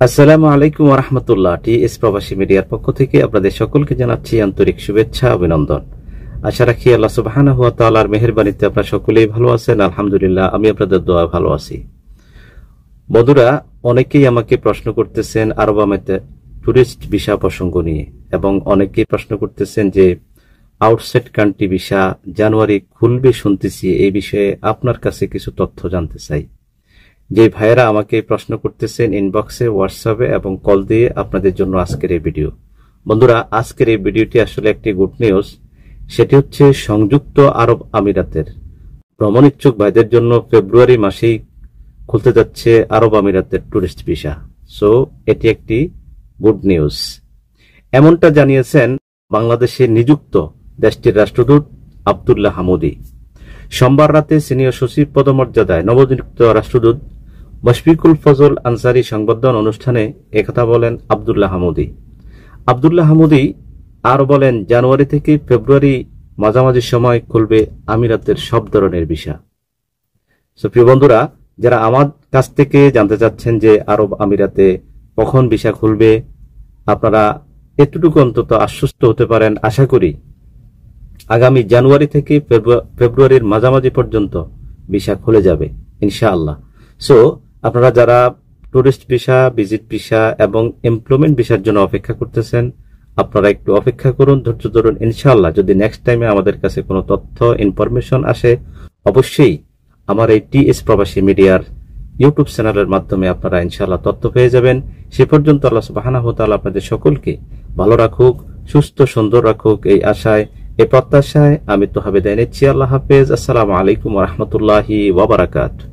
আসসালামু আলাইকুম ওয়া রাহমাতুল্লাহ। টিএস প্রবাসী মিডিয়ার পক্ষ থেকে আপনাদের সকলকে জানাচ্ছি আন্তরিক শুভেচ্ছা অভিনন্দন। আশা রাখি আল্লাহ সুবহানাহু ওয়া তাআলার মেহেরবানিতে আপনারা সকলেই ভালো আছেন। আলহামদুলিল্লাহ, আমি আপনাদের দোয়া ভালো আছি। বন্ধুরা, অনেকেই আমাকে প্রশ্ন করতেছেন আরব আমিরাতে টুরিস্ট ভিসা প্রসঙ্গ নিয়ে, এবং অনেকেই প্রশ্ন করতেছেন যে আউটসাইড কান্ট্রি ভিসা জানুয়ারি খুলবে শুনতেছি, এই বিষয়ে আপনার কাছে কিছু তথ্য জানতে চাই। যে ভাইয়েরা আমাকে প্রশ্ন করতেছেন ইনবক্সে, হোয়াটসঅ্যাপে এবং কল দিয়ে, আপনাদের জন্য আজকের এই ভিডিও। বন্ধুরা, আজকের এই ভিডিওটি আসলে একটি গুড নিউজ। সেটি হচ্ছে সংযুক্ত আরব আমিরাতের ভ্রমণ ইচ্ছুক ভাইদের জন্য ফেব্রুয়ারি মাসেই খুলতে যাচ্ছে আরব আমিরাতের টুরিস্ট ভিসা। সো এটি একটি গুড নিউজ। এমনটা জানিয়েছেন বাংলাদেশে নিযুক্ত দেশটির রাষ্ট্রদূত আব্দুল্লাহ হামুদি। সোমবার রাতে সিনিয়র সচিব পদমর্যাদায় নবনিযুক্ত রাষ্ট্রদূত মুশফিকুল ফজল আনসারী সংবর্ধনা অনুষ্ঠানে একথা বলেন আব্দুল্লাহ হামুদি। আব্দুল্লাহ হামুদি আরও বলেন, জানুয়ারি থেকে ফেব্রুয়ারি মাঝামাঝি সময় খুলবে আমিরাতের সব ধরনের ভিসা। প্রিয় বন্ধুরা, যারা আমার কাছ থেকে জানতে চাচ্ছেন যে আরব আমিরাতে কখন ভিসা খুলবে, আপনারা এতটুকু অন্তত আশ্বস্ত হতে পারেন। আশা করি আগামী জানুয়ারি থেকে ফেব্রুয়ারির মাঝামাঝি পর্যন্ত ভিসা খুলে যাবে ইনশাআল্লাহ। সো আপনারা যারা টুরিস্ট ভিসা, ভিজিট ভিসা এবং এমপ্লয়মেন্ট ভিসার জন্য অপেক্ষা করতেছেন, আপনারা একটু অপেক্ষা করুন, ধৈর্য ধরুন। ইনশাআল্লাহ যদি নেক্সট টাইমে আমাদের কাছে কোনো তথ্য ইনফরমেশন আসে, অবশ্যই আমার এই টিএস প্রবাসী মিডিয়ার ইউটিউব চ্যানেলের মাধ্যমে আপনারা ইনশাআল্লাহ তথ্য পেয়ে যাবেন। সে পর্যন্ত আল্লাহ সুবহানাহু ওয়া তাআলা আপনাদের সকলকে ভালো রাখুক, সুস্থ সুন্দর রাখুক, এই আশায়, এই প্রত্যাশায় আমি তো হবে নিচ্ছি। আল্লাহ হাফেজ। আসসালামু আলাইকুম ওয়া রাহমাতুল্লাহি ওয়া বারাকাতুহু।